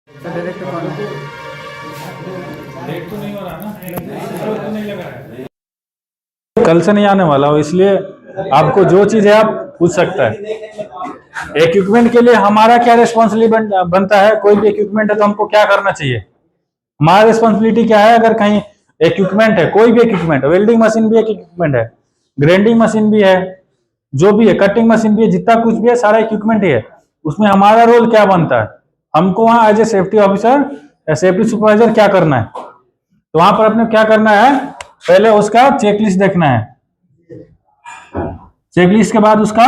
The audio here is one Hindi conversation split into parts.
डायरेक्ट कॉल लेट तो नहीं हो रहा ना, तो नहीं लगा है। कल से नहीं आने वाला हो, इसलिए आपको जो चीज है आप पूछ सकता है। इक्विपमेंट के लिए हमारा क्या रिस्पॉन्सिबिलिटी बनता है? कोई भी इक्विपमेंट है तो हमको क्या करना चाहिए? हमारा रिस्पॉन्सिबिलिटी क्या है? अगर कहीं इक्विपमेंट है, कोई भी इक्विपमेंट, वेल्डिंग मशीन भी एक इक्विपमेंट है, ग्राइंडिंग मशीन भी है, जो भी है, कटिंग मशीन भी है, जितना कुछ भी है सारा इक्विपमेंट ही है। उसमें हमारा रोल क्या बनता है? हमको वहां एज ए सेफ्टी ऑफिसर या सेफ्टी सुपरवाइजर क्या करना है? तो वहां पर अपने क्या करना है? पहले उसका चेकलिस्ट देखना है। चेकलिस्ट के बाद उसका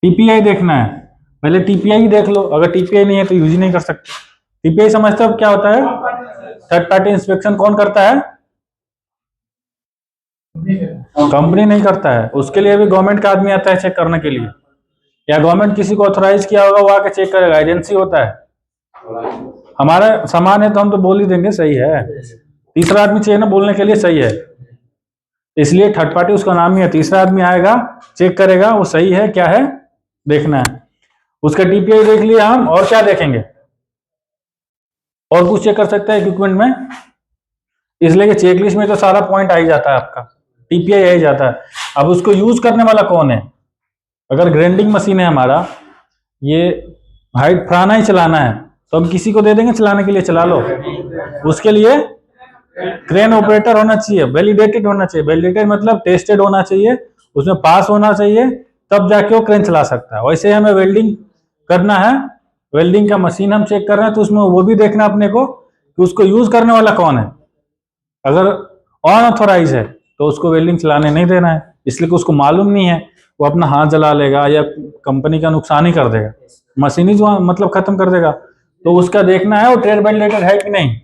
टीपीआई देखना है। पहले टीपीआई देख लो, अगर टीपीआई नहीं है तो यूज ही नहीं कर सकते। टीपीआई समझते हो क्या होता है? थर्ड पार्टी इंस्पेक्शन कौन करता है? कंपनी नहीं करता है, उसके लिए भी गवर्नमेंट का आदमी आता है चेक करने के लिए, या गवर्नमेंट किसी को ऑथोराइज किया होगा वो आके चेक करेगा, एजेंसी होता है। हमारा सामान है तो हम तो बोल ही देंगे सही है, तीसरा आदमी चाहिए ना बोलने के लिए सही है, इसलिए थर्ड पार्टी उसका नाम ही है। तीसरा आदमी आएगा, चेक करेगा वो सही है क्या है देखना है। उसका टीपीआई देख लिया हम, और क्या देखेंगे? और कुछ चेक कर सकते हैं इक्विपमेंट में, इसलिए कि चेकलिस्ट में तो सारा पॉइंट आ ही जाता है, आपका टीपीआई आ ही जाता है। अब उसको यूज करने वाला कौन है? अगर ग्राइंडिंग मशीन है हमारा, ये हाइट फराना ही चलाना है तो हम किसी को दे देंगे चलाने के लिए, चला लो। उसके लिए क्रेन ऑपरेटर होना चाहिए, वैलिडेटेड होना चाहिए। वैलिडेटेड मतलब टेस्टेड होना चाहिए, उसमें पास होना चाहिए, तब जाके वो क्रेन चला सकता है। वैसे हमें वेल्डिंग करना है, वेल्डिंग का मशीन हम चेक कर रहे हैं तो उसमें वो भी देखना अपने को कि उसको यूज करने वाला कौन है। अगर अनऑथोराइज है तो उसको वेल्डिंग चलाने नहीं देना है, इसलिए कि उसको मालूम नहीं है, वो अपना हाथ जला लेगा या कंपनी का नुकसान ही कर देगा, मशीन ही जो मतलब खत्म कर देगा। तो उसका देखना है वो ट्रेड वैलिडेटेड है कि नहीं।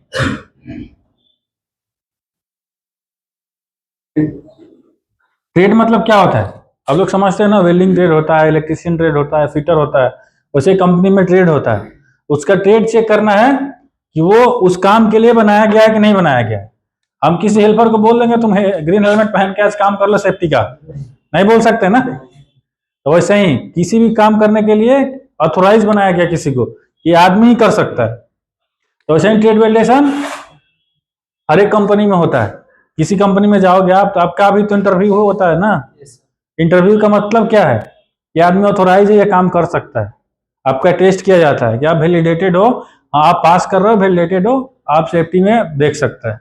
ट्रेड मतलब क्या होता है? अब लोग समझते हैं ना, वेल्डिंग ट्रेड होता है, इलेक्ट्रिशियन ट्रेड होता है, फिटर होता है, वैसे कंपनी में ट्रेड होता है। उसका ट्रेड चेक करना है कि वो उस काम के लिए बनाया गया है कि नहीं बनाया गया है। हम किसी हेल्पर को बोल देंगे तुम ग्रीन हेलमेट पहन के आज काम कर लो सेफ्टी का, नहीं बोल सकते ना। तो वैसे ही किसी भी काम करने के लिए ऑथोराइज बनाया गया किसी को, ये आदमी ही कर सकता है। तो वैसे ही ट्रेड वैलिडेशन हर एक कंपनी में होता है। किसी कंपनी में जाओगे आप तो आपका भी तो इंटरव्यू होता है ना। इंटरव्यू का मतलब क्या है? ये आदमी ऑथोराइज है, ये काम कर सकता है। आपका टेस्ट किया जाता है कि आप वैलिडेटेड हो, आप पास कर रहे हो, वैलिडेटेड हो, आप सेफ्टी में देख सकता है।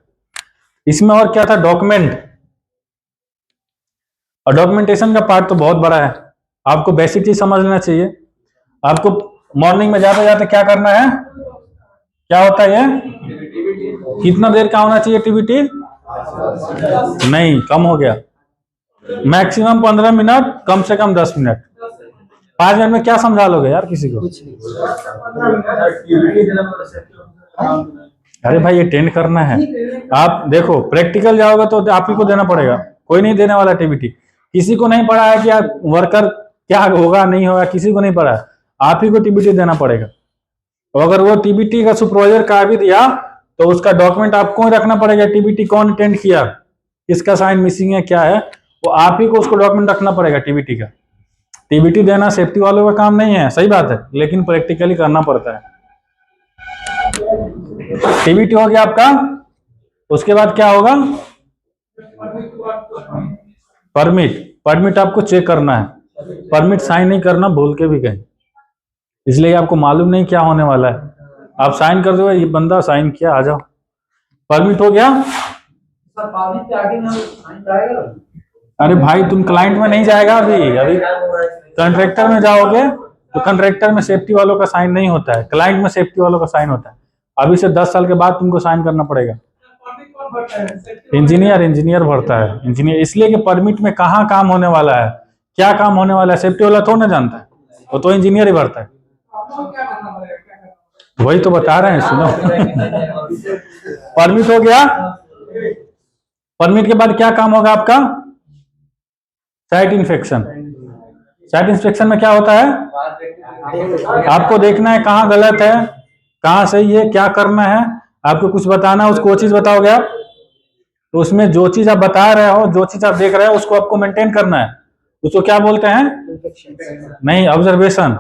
इसमें और क्या था? डॉक्यूमेंट। और डॉक्यूमेंटेशन का पार्ट तो बहुत बड़ा है, आपको बेसिक चीज समझ लेना चाहिए। आपको मॉर्निंग में जाते जाते क्या करना है? क्या होता है ये? कितना देर का होना चाहिए टीबीटी? नहीं, कम हो गया। मैक्सिमम 15 मिनट, कम से कम 10 मिनट। 5 मिनट में क्या समझा लोगे यार किसी को? अरे भाई ये टेंड करना है। आप देखो प्रैक्टिकल जाओगे तो आप ही को देना पड़ेगा, कोई नहीं देने वाला टीबीटी। किसी को नहीं पड़ा है कि आप वर्कर क्या होगा नहीं होगा, किसी को नहीं पड़ा है, आप ही को टीबीटी देना पड़ेगा। और अगर वो टीबीटी का सुपरवाइजर का भी दिया तो उसका डॉक्यूमेंट आपको ही रखना पड़ेगा। टीबीटी कौन अटेंड किया, किसका साइन मिसिंग है, क्या है, वो आप ही को उसको डॉक्यूमेंट रखना पड़ेगा टीबीटी का। टीबीटी देना सेफ्टी वालों का काम नहीं है, सही बात है, लेकिन प्रैक्टिकली करना पड़ता है। टीबीटी हो गया आपका, उसके बाद क्या होगा? परमिट। परमिट आपको चेक करना है, परमिट साइन नहीं करना भूल के भी कहीं, इसलिए आपको मालूम नहीं क्या होने वाला है। आप साइन कर दो, ये बंदा साइन किया, आ जाओ, परमिट हो गया। अरे भाई तुम क्लाइंट में नहीं जाएगा, अभी कॉन्ट्रैक्टर में जाओगे तो कॉन्ट्रैक्टर में सेफ्टी वालों का साइन नहीं होता है, क्लाइंट में सेफ्टी वालों का साइन होता है। अभी से 10 साल के बाद तुमको साइन करना पड़ेगा। इंजीनियर भरता है, इंजीनियर, इसलिए कि परमिट में कहाँ काम होने वाला है, क्या काम होने वाला है, सेफ्टी वाला थोड़ा ना जानता है, वो तो इंजीनियर ही भरता है। वही तो बता रहे हैं, सुनो। परमिट हो गया, परमिट के बाद क्या काम होगा आपका? Site inspection. साइट इंस्पेक्शन में क्या होता है? आपको देखना है कहाँ गलत है, कहाँ सही है, क्या करना है, आपको कुछ बताना है, उसको वो चीज बताओगे आप। तो उसमें जो चीज आप बता रहे हो, जो चीज आप देख रहे हो, उसको आपको मेंटेन करना है। उसको क्या बोलते हैं? नहीं, ऑब्जर्वेशन।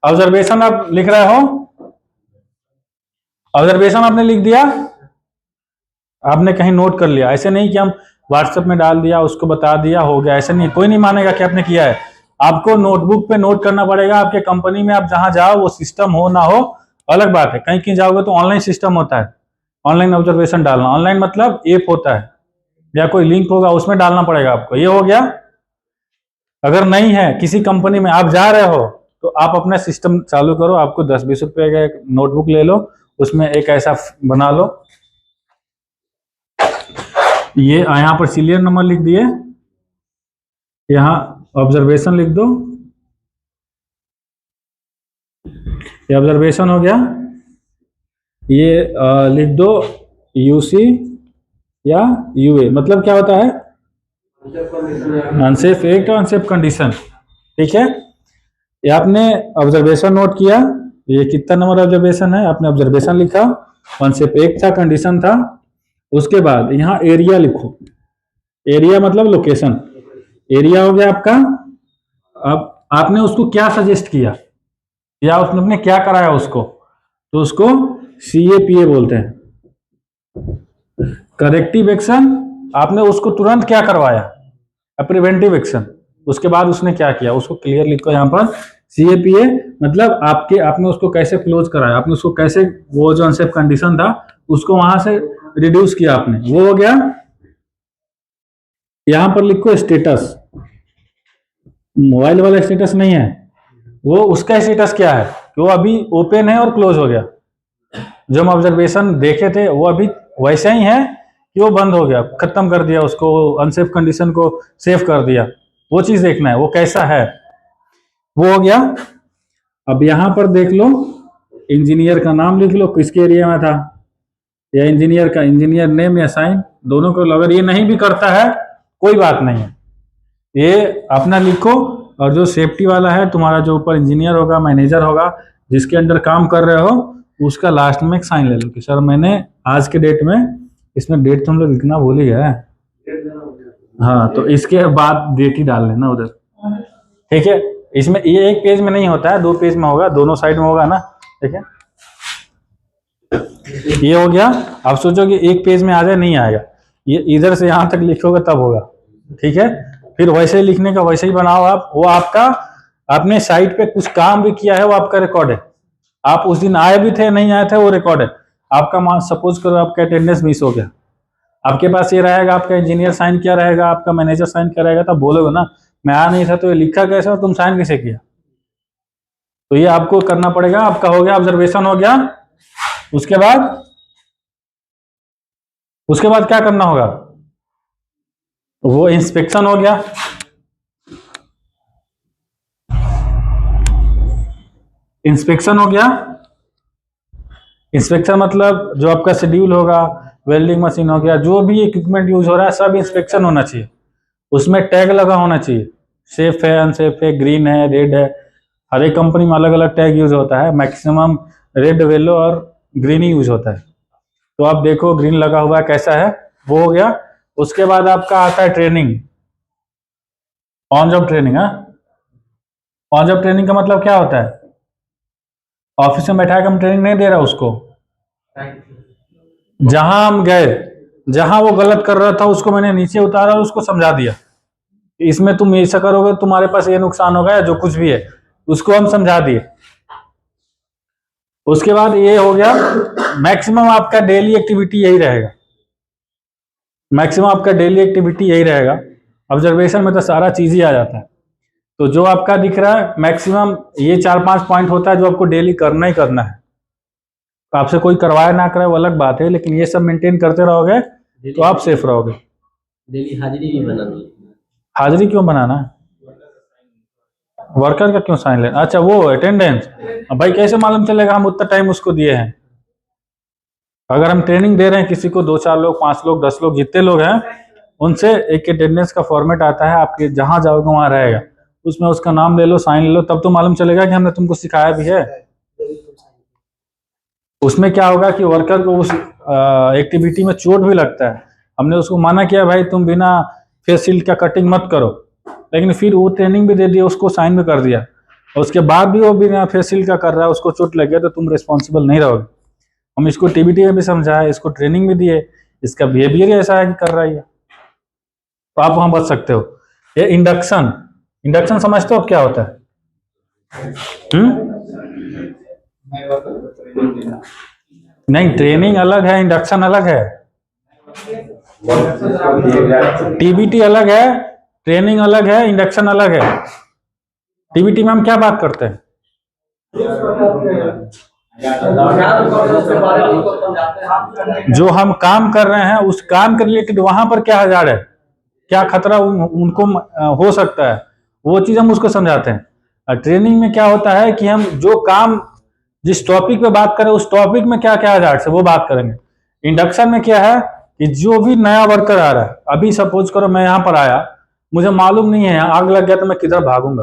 ऑब्जर्वेशन आप लिख रहे हो, ऑब्जर्वेशन आपने लिख दिया, आपने कहीं नोट कर लिया। ऐसे नहीं कि हम व्हाट्सएप में डाल दिया, उसको बता दिया, हो गया, ऐसे नहीं, कोई नहीं मानेगा कि आपने किया है। आपको नोटबुक पे नोट करना पड़ेगा। आपके कंपनी में आप जहां जाओ वो सिस्टम हो ना हो अलग बात है, कहीं कहीं जाओगे तो ऑनलाइन सिस्टम होता है, ऑनलाइन ऑब्जर्वेशन डालना। ऑनलाइन मतलब ऐप होता है या कोई लिंक होगा, उसमें डालना पड़ेगा आपको। ये हो गया। अगर नहीं है किसी कंपनी में, आप जा रहे हो, तो आप अपना सिस्टम चालू करो। आपको 10-20 रुपए का एक नोटबुक ले लो, उसमें एक ऐसा बना लो, ये यहाँ पर सीरियल नंबर लिख दिए, यहाँ ऑब्जर्वेशन लिख दो, ये ऑब्जर्वेशन हो गया। ये लिख दो यूसी या यूए, मतलब क्या होता है, अनसेफ एक्ट और अनसेफ कंडीशन। ठीक है, ये आपने ऑब्जर्वेशन नोट किया, ये कितना नंबर ऑब्जर्वेशन है, आपने ऑब्जर्वेशन लिखा, अनसेफ एक्ट था, कंडीशन था। उसके बाद यहाँ एरिया लिखो, एरिया मतलब लोकेशन, एरिया हो गया आपका। अब आपने उसको क्या सजेस्ट किया या उसने क्या कराया उसको, तो उसको CAPA बोलते हैं, करेक्टिव एक्शन। आपने उसको तुरंत क्या करवाया, प्रिवेंटिव एक्शन। उसके बाद उसने क्या किया, उसको क्लियर लिखो यहाँ पर। CAPA मतलब आपने उसको कैसे क्लोज कराया, आपने उसको कैसे, वो जो अनसेफ कंडीशन था उसको वहां से रिड्यूस किया आपने, वो हो गया। यहां पर लिखो स्टेटस, मोबाइल वाला स्टेटस नहीं है वो, उसका स्टेटस क्या है कि वो अभी ओपन है और क्लोज हो गया। जो हम ऑब्जर्वेशन देखे थे वो अभी वैसा ही है कि वो बंद हो गया, खत्म कर दिया उसको, अनसेफ कंडीशन को सेव कर दिया, वो चीज देखना है वो कैसा है, वो हो गया। अब यहां पर देख लो, इंजीनियर का नाम लिख लो, किसके एरिया में था, या इंजीनियर का इंजीनियर नेम या साइन, दोनों को। अगर ये नहीं भी करता है कोई बात नहीं है, ये अपना लिखो। और जो सेफ्टी वाला है, तुम्हारा जो ऊपर इंजीनियर होगा, मैनेजर होगा, जिसके अंडर काम कर रहे हो, उसका लास्ट में एक साइन ले लो कि सर मैंने आज के डेट में, इसमें डेट तो हम लोग लिखना भूल ही गए, हाँ, तो इसके बाद डेट ही डाल लेना उधर। ठीक है, इसमें ये एक पेज में नहीं होता है, 2 पेज में होगा, दोनों साइड में होगा ना। ठीक है, ये हो गया। आप सोचो कि एक पेज में आ जाए, नहीं आएगा, ये इधर से यहां तक लिखोगे तब होगा। ठीक है, फिर वैसे ही लिखने का वैसे ही बनाओ आप। वो आपका, आपने साइट पे कुछ काम भी किया है वो आपका रिकॉर्ड है। आप उस दिन आए भी थे नहीं आए थे वो रिकॉर्ड है आपका। मान सपोज करो आपका अटेंडेंस मिस हो गया, आपके पास ये रहेगा, आपका इंजीनियर साइन किया रहेगा, आपका मैनेजर साइन किया रहेगा, तब बोलोगे ना मैं आ नहीं था, तो ये लिखा कैसे और तुम साइन कैसे किया। तो ये आपको करना पड़ेगा। आपका हो गया, ऑब्जर्वेशन हो गया। उसके बाद क्या करना होगा, वो इंस्पेक्शन हो गया। इंस्पेक्शन हो गया, इंस्पेक्शन मतलब जो आपका शेड्यूल होगा, वेल्डिंग मशीन हो गया, जो भी इक्विपमेंट यूज हो रहा है सब इंस्पेक्शन होना चाहिए। उसमें टैग लगा होना चाहिए, सेफ है, अनसेफ है, ग्रीन है, रेड है। हर एक कंपनी में अलग अलग टैग यूज होता है, मैक्सिमम रेड, येलो और ग्रीन ही यूज होता है। तो आप देखो ग्रीन लगा हुआ है कैसा है, वो हो गया। उसके बाद आपका आता है training, on job training. On job training का मतलब क्या होता है, ऑफिस में बैठा के हम ट्रेनिंग नहीं दे रहा उसको, जहां हम गए, जहां वो गलत कर रहा था उसको मैंने नीचे उतारा और उसको समझा दिया कि इसमें तुम ऐसा करोगे तुम्हारे पास ये नुकसान होगा, या जो कुछ भी है उसको हम समझा दिए। उसके बाद ये हो गया, मैक्सिमम आपका डेली एक्टिविटी यही रहेगा, मैक्सिमम आपका डेली एक्टिविटी यही रहेगा। ऑब्जर्वेशन में तो सारा चीज ही आ जाता है। तो जो आपका दिख रहा है मैक्सिमम ये 4-5 पॉइंट होता है जो आपको डेली करना ही करना है। तो आपसे कोई करवाए ना कराए वो अलग बात है, लेकिन ये सब मेंटेन करते रहोगे तो आप सेफ रहोगे। डेली हाजिरी भी बनानी है। हाजिरी क्यों बनाना है, वर्कर का क्यों साइन लेना, अच्छा वो अटेंडेंस। अब भाई कैसे मालूम चलेगा हम उतना टाइम उसको दिए हैं। अगर हम ट्रेनिंग दे रहे हैं किसी को, 2-4 लोग, 5 लोग, 10 लोग, जितने लोग हैं, उनसे एक अटेंडेंस का फॉर्मेट आता है, आपके जहां जाओगे वहां रहेगा, उसमें उसका नाम ले लो, साइन ले लो, तब तो मालूम चलेगा कि हमने तुमको सिखाया भी है। उसमें क्या होगा कि वर्कर को उस एक्टिविटी में चोट भी लगता है, हमने उसको मना किया भाई तुम बिना फेस शील्ड का कटिंग मत करो, लेकिन फिर वो ट्रेनिंग भी दे दिया, उसको साइन भी कर दिया, और उसके बाद भी वो बिना फेसियल का कर रहा है, उसको चोट लग गया तो तुम रिस्पॉन्सिबल नहीं रहोगे। हम इसको टीबीटी में भी समझाए, इसको ट्रेनिंग भी दिए, इसका बिहेवियर ही ऐसा है कि कर रहा है ये, तो आप वहां बच सकते हो। ये इंडक्शन, इंडक्शन समझते हो क्या होता है? नहीं, ट्रेनिंग अलग है, इंडक्शन अलग है। टीबीटी अलग है, ट्रेनिंग अलग है, इंडक्शन अलग है। टीबीटी में हम क्या बात करते हैं? जो हम काम कर रहे हैं उस काम के रिलेटेड वहां पर क्या हजार है, क्या खतरा उनको हो सकता है, वो चीज हम उसको समझाते हैं। ट्रेनिंग में क्या होता है कि हम जो काम जिस टॉपिक पे बात करें उस टॉपिक में क्या क्या हजार है वो बात करेंगे। इंडक्शन में क्या है कि जो भी नया वर्कर आ रहा है, अभी सपोज करो मैं यहाँ पर आया, मुझे मालूम नहीं है आग लग गया तो मैं किधर भागूंगा।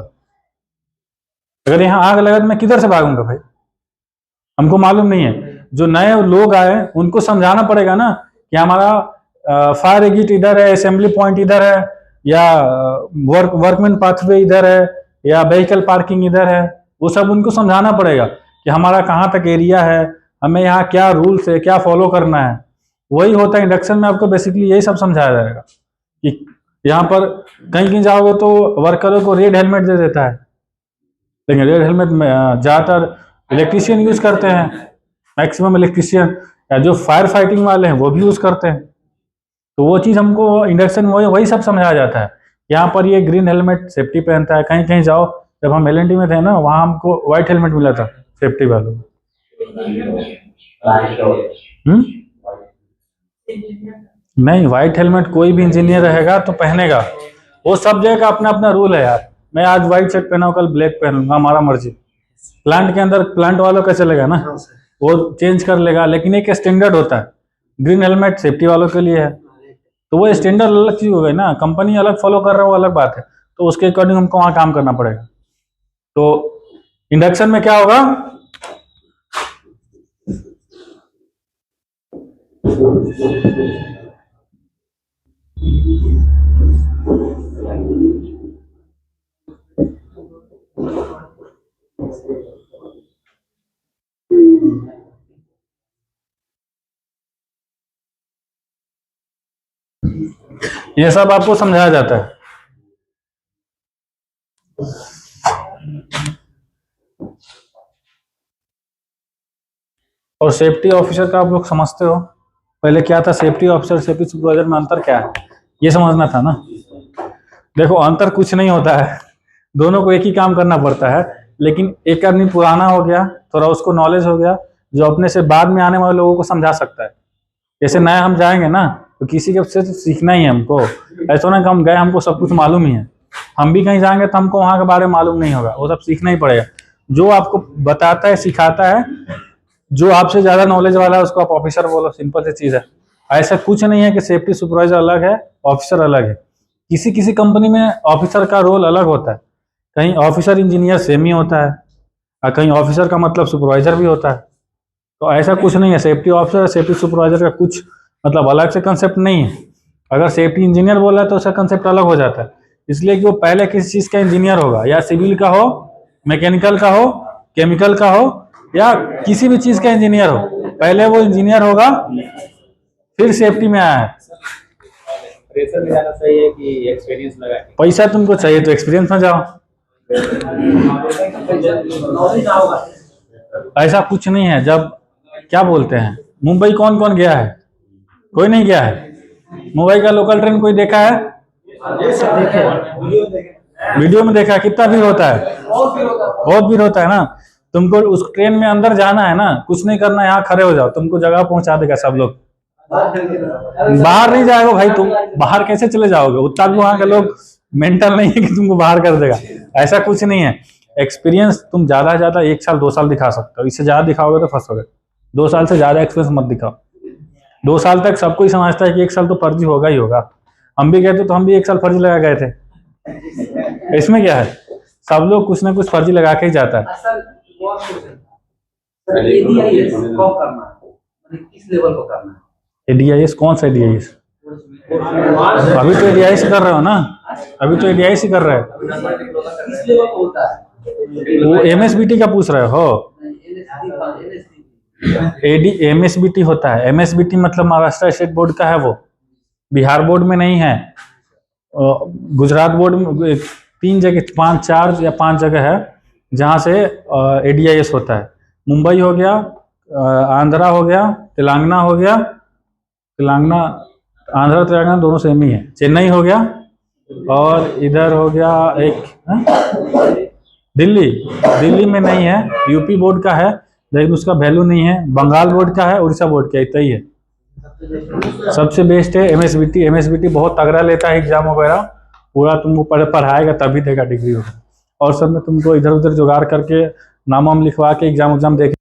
अगर यहाँ आग लगा तो मैं किधर से भागूंगा भाई, हमको मालूम नहीं है। जो नए लोग आए उनको समझाना पड़ेगा ना कि हमारा फायर एग्जिट इधर है, असेंबली पॉइंट इधर है, या वर्कमैन पाथवे इधर है, या व्हीकल पार्किंग इधर है। वो सब उनको समझाना पड़ेगा कि हमारा कहाँ तक एरिया है, हमें यहाँ क्या रूल्स है, क्या फॉलो करना है। वही होता है इंडक्शन में, आपको बेसिकली यही सब समझाया जाएगा कि यहाँ पर कहीं कहीं जाओगे तो वर्करों को रेड हेलमेट दे देता है, लेकिन रेड हेलमेट में ज़्यादातर इलेक्ट्रीशियन यूज करते हैं, मैक्सिमम इलेक्ट्रीशियन, या जो फायर फाइटिंग वाले हैं वो भी यूज करते हैं। तो वो चीज़ हमको इंडक्शन में वही सब समझाया जाता है। यहाँ पर ये ग्रीन हेलमेट सेफ्टी पहनता है, कहीं कहीं जाओ, जब हम एलएनटी में थे ना वहाँ हमको व्हाइट हेलमेट मिला था सेफ्टी वालों को। नहीं, व्हाइट हेलमेट कोई भी इंजीनियर रहेगा तो पहनेगा, वो सब जगह का अपना अपना रूल है यार। मैं आज व्हाइट शर्ट पहना हूँ, कल ब्लैक पहनूंगा, हमारा मर्जी। प्लांट के अंदर प्लांट वालों का चलेगा ना, वो चेंज कर लेगा, लेकिन एक स्टैंडर्ड होता है। ग्रीन हेलमेट सेफ्टी वालों के लिए है, तो वो स्टैंडर्ड अलग चीज हो गई ना, कंपनी अलग फॉलो कर रहा है वो अलग बात है, तो उसके अकॉर्डिंग हमको वहाँ काम करना पड़ेगा। तो इंडक्शन में क्या होगा, ये सब आपको समझाया जाता है। और सेफ्टी ऑफिसर का आप लोग समझते हो पहले क्या था, सेफ्टी ऑफिसर सेफ्टी सुपरवाइजर में अंतर क्या है, ये समझना था ना। देखो अंतर कुछ नहीं होता है, दोनों को एक ही काम करना पड़ता है, लेकिन एक आदमी पुराना हो गया, थोड़ा उसको नॉलेज हो गया, जो अपने से बाद में आने वाले लोगों को समझा सकता है। जैसे नया हम जाएंगे ना तो किसी के से सीखना ही है हमको, ऐसा ना कि हम गए हमको सब कुछ मालूम ही है। हम भी कहीं जाएंगे तो हमको वहाँ के बारे में मालूम नहीं होगा, वो सब सीखना ही पड़ेगा। जो आपको बताता है सिखाता है, जो आपसे ज्यादा नॉलेज वाला है उसको आप ऑफिसर बोलो, सिंपल सी चीज है। ऐसा कुछ नहीं है कि सेफ्टी सुपरवाइजर अलग है ऑफिसर अलग है। किसी किसी कंपनी में ऑफिसर का रोल अलग होता है, कहीं ऑफिसर इंजीनियर सेम ही होता है, और कहीं ऑफिसर का मतलब सुपरवाइजर भी होता है। तो ऐसा कुछ नहीं है, सेफ्टी ऑफिसर सेफ्टी सुपरवाइजर का कुछ मतलब अलग से कंसेप्ट नहीं है। अगर सेफ्टी इंजीनियर बोला है तो उसका कंसेप्ट अलग हो जाता है, इसलिए कि वो पहले किसी चीज का इंजीनियर होगा, या सिविल का हो, मैकेनिकल का हो, केमिकल का हो, या किसी भी चीज का इंजीनियर हो, पहले वो इंजीनियर होगा फिर सेफ्टी में आया है। प्रेशर में जाना सही है कि एक्सपीरियंस लगा के? पैसा तुमको चाहिए तो एक्सपीरियंस में जाओ, ऐसा कुछ नहीं है। जब क्या बोलते हैं, मुंबई कौन कौन गया है? कोई नहीं गया है। मुंबई का लोकल ट्रेन कोई देखा है? वीडियो में देखा है। कितना भीड़ होता है? बहुत भीड़ होता है ना। तुमको उस ट्रेन में अंदर जाना है ना, कुछ नहीं करना, यहाँ खड़े हो जाओ, तुमको जगह पहुंचा देगा सब लोग। बाहर नहीं जाएगा भाई, तुम बाहर कैसे चले जाओगे? उतना भी वहां के लोग मेंटल नहीं है कि तुमको बाहर कर देगा, ऐसा कुछ नहीं है। एक्सपीरियंस तुम ज्यादा से ज्यादा 1 साल 2 साल दिखा सकते हो, इससे ज्यादा दिखाओगे तो फंसोगे। 2 साल से ज्यादा एक्सपीरियंस मत दिखाओ। 2 साल तक सबको ही समझता है कि 1 साल तो फर्जी होगा ही होगा। हम भी गए थे तो हम भी 1 साल फर्जी लगा गए थे, इसमें क्या है? सब लोग कुछ ना कुछ फर्जी लगा के ही जाता है। किस लेवल को करना है? एडीआईएस कौन सा एडीआईएस? अभी तो एडीआईएस कर रहे हो ना, अभी तो एडीआईएस ही कर रहे हैं। किस लेवल को होता है? वो एमएसबीटी का पूछ रहे हो? एडी एमएसबीटी होता है, एमएसबीटी मतलब महाराष्ट्र स्टेट बोर्ड का है, वो बिहार बोर्ड में नहीं है। गुजरात बोर्ड में 3 जगह, 4 या 5 जगह है जहाँ से एडीआईएस होता है। मुंबई हो गया, आंध्रा हो गया, तेलंगाना हो गया, तेलंगाना, आंध्रा तेलंगाना दोनों सेम ही है। चेन्नई हो गया, और इधर हो गया एक दिल्ली। दिल्ली में नहीं है, यूपी बोर्ड का है लेकिन उसका वैल्यू नहीं है। बंगाल बोर्ड का है, उड़ीसा बोर्ड का, इतना ही है। सबसे बेस्ट है एमएसबीटी। एमएसबीटी बहुत तगड़ा लेता है एग्जाम वगैरह, पूरा तुमको पढ़ाएगा तभी देगा डिग्री होगा। और सब में तुमको इधर उधर जुगाड़ करके नाम वाम लिखवा के एग्जाम दे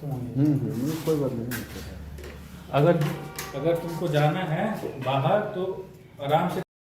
तुम होंगे। कोई बात नहीं। अगर अगर तुमको जाना है बाहर तो आराम से